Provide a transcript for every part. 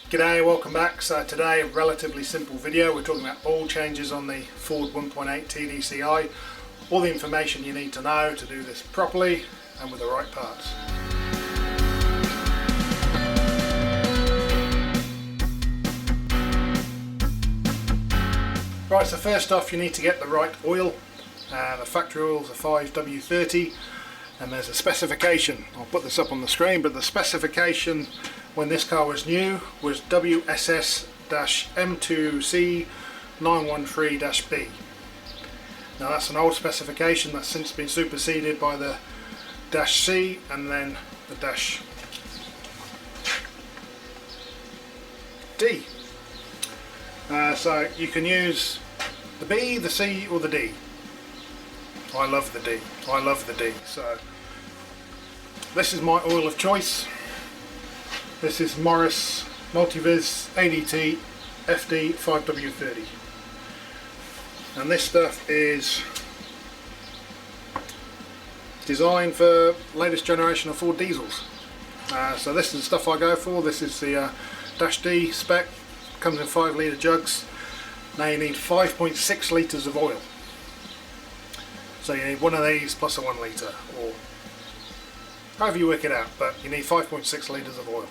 G'day, welcome back. So today, a relatively simple video. We're talking about oil changes on the Ford 1.8 TDCi. All the information you need to know to do this properly and with the right parts. Right, so first off you need to get the right oil. The factory oils are 5W30 and there's a specification. I'll put this up on the screen, but the specification when this car was new was WSS-M2C913-B. Now that's an old specification that's since been superseded by the -C and then the -D. So you can use the B, the C or the D. I love the D. I love the D. So this is my oil of choice. This is Morris Multivis ADT FD 5W30. And this stuff is designed for latest generation of Ford diesels. So this is the stuff I go for. This is the -D Spec. Comes in 5 litre jugs. Now you need 5.6 litres of oil. So you need one of these plus a 1 litre, or however you work it out, but you need 5.6 litres of oil.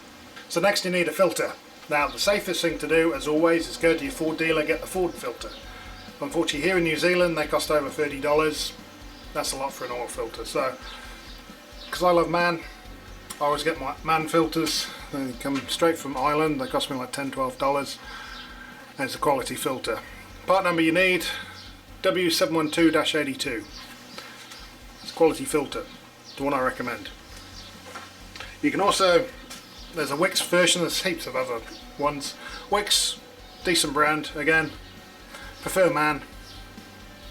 So next you need a filter. Now the safest thing to do, as always, is go to your Ford dealer, get the Ford filter. Unfortunately here in New Zealand they cost over $30. That's a lot for an oil filter. So, because I love Mann, I always get my Mann filters. They come straight from Ireland. They cost me like $10–12. And it's a quality filter. Part number you need, W712-82. It's a quality filter, the one I recommend. You can also, there's a Wix version, there's heaps of other ones. Wix, decent brand, again, prefer Mann,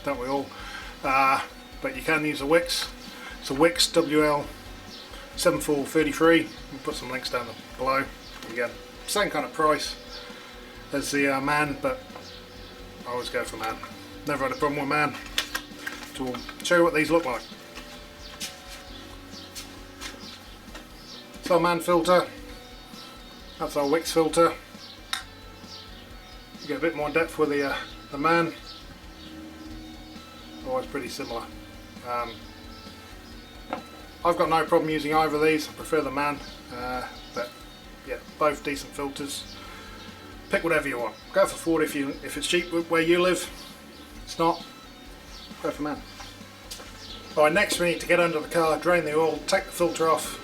don't we all? But you can use a Wix. It's a Wix WL7433. We'll put some links down below. Again, same kind of price as the Mann, but I always go for Mann. Never had a problem with Mann. So we'll show you what these look like. It's our Mann filter. That's our Wix filter. You get a bit more depth with the Mann. Always pretty similar. I've got no problem using either of these. I prefer the Mann, but yeah, both decent filters. Pick whatever you want. Go for Ford if it's cheap where you live. It's not, go for Mann. Alright, next we need to get under the car, drain the oil, take the filter off.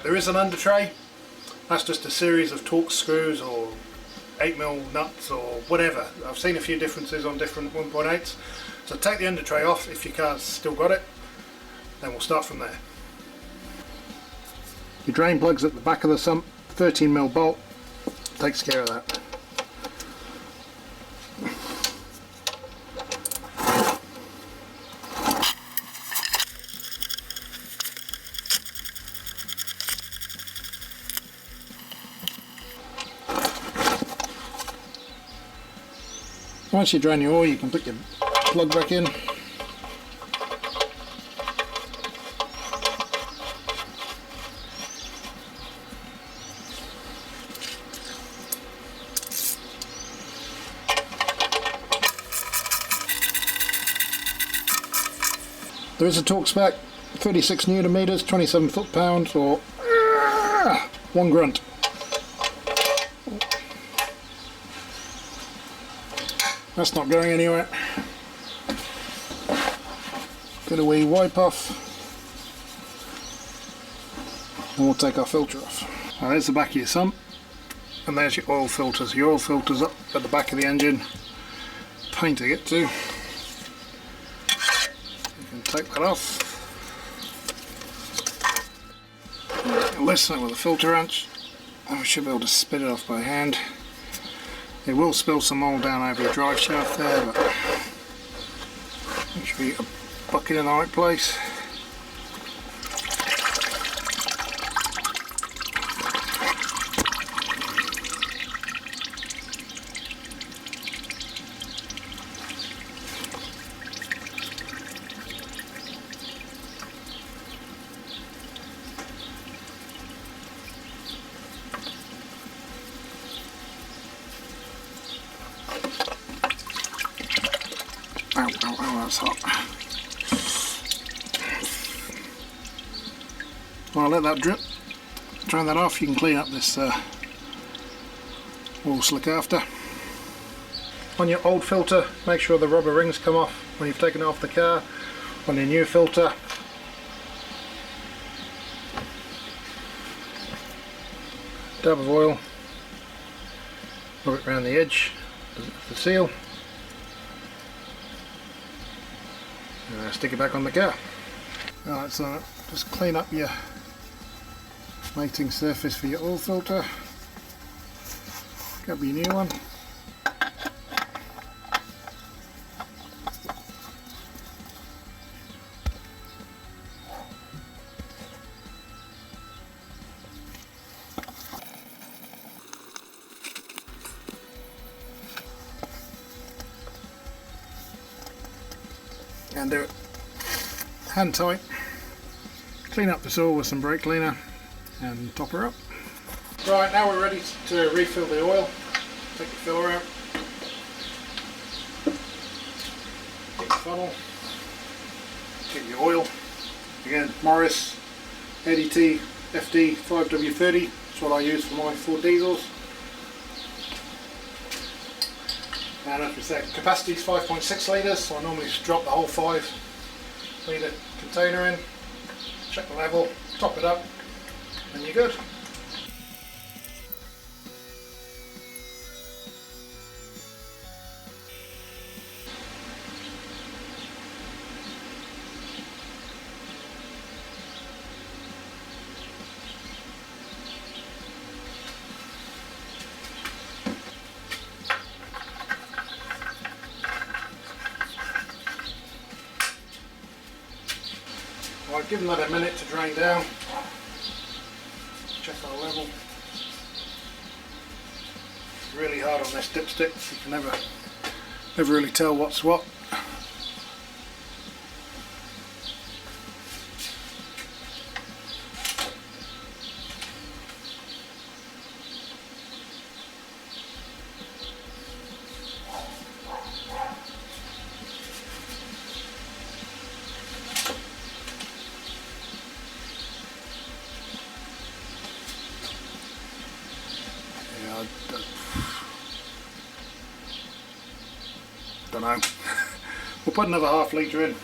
There is an under tray. That's just a series of Torx screws or 8mm nuts or whatever. I've seen a few differences on different 1.8s. So take the under tray off if your car's still got it. Then we'll start from there. Your drain plug's at the back of the sump. 13mm bolt takes care of that. Once you drain your oil, you can put your plug back in. There is a torque spec, 36 Newton meters, 27 foot-pounds, or 1 grunt. That's not going anywhere. Get a wee wipe off, and we'll take our filter off. Now there's the back of your sump, and there's your oil filters. Your oil filters up at the back of the engine. Pain to get to. You can take that off. Loosen it with a filter wrench, and we should be able to spit it off by hand. It will spill some oil down over your drive shaft there, but make sure you get a bucket in the right place. Oh, that's hot. Well, I'll let that drip. Drain that off. You can clean up this oil slick after. On your old filter, make sure the rubber rings come off when you've taken it off the car. On your new filter, dab of oil, rub it around the edge of the seal, and stick it back on the car. Alright, so just clean up your mating surface for your oil filter. Grab your new one. And do it hand tight. Clean up the oil with some brake cleaner and top her up. Right, now we're ready to refill the oil. Take the filler out. Get the funnel. Get your oil. Again, Morris ADT FD 5W30. That's what I use for my Ford diesels. And as we said, capacity is 5.6 litres, so I normally just drop the whole 5 litre container in, check the level, top it up, and you're good. I've given that a minute to drain down. Check our level. It's really hard on this dipstick, so you can never really tell what's what. Don't know. We'll put another half litre in.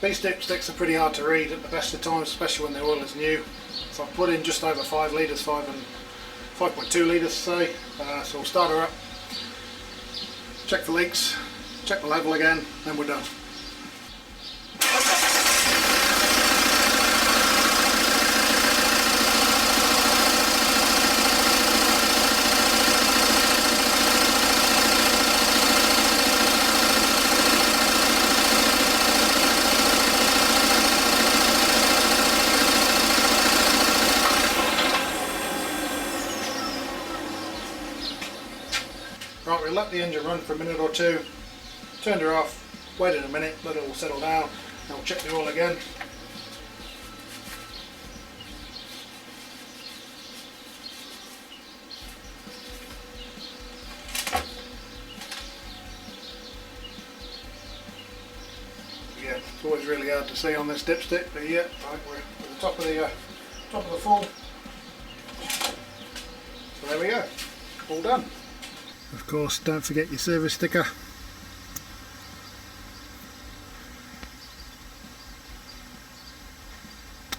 These dipsticks are pretty hard to read at the best of times, especially when the oil is new. So I've put in just over 5 litres, 5.2 litres say. So we'll start her up. Check the leaks, check the level again, then we're done. Right, we'll let the engine run for a minute or two, turned her off, waited a minute, let it all settle down, and we'll check the oil again. Yeah, it's always really hard to see on this dipstick, but yeah, right, we're at the top of the fall. So there we go, all done. Of course, don't forget your service sticker.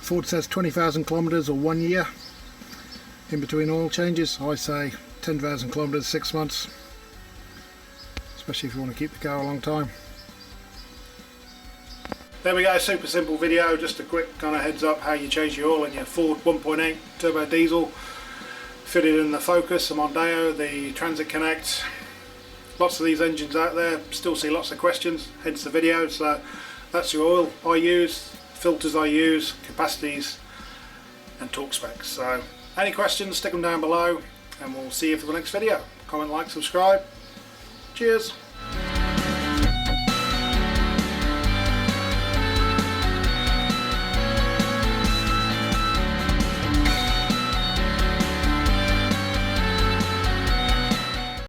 Ford says 20,000 kilometres or 1 year in between oil changes. I say 10,000 kilometres, 6 months, especially if you want to keep the car a long time. There we go, super simple video, just a quick kind of heads up how you change your oil in your Ford 1.8 turbo diesel. Fitted in the Focus, the Mondeo, the Transit Connect. Lots of these engines out there, still see lots of questions, hence the video. So that's your oil I use, filters I use, capacities and torque specs. So any questions, stick them down below and we'll see you for the next video. Comment, like, subscribe. Cheers.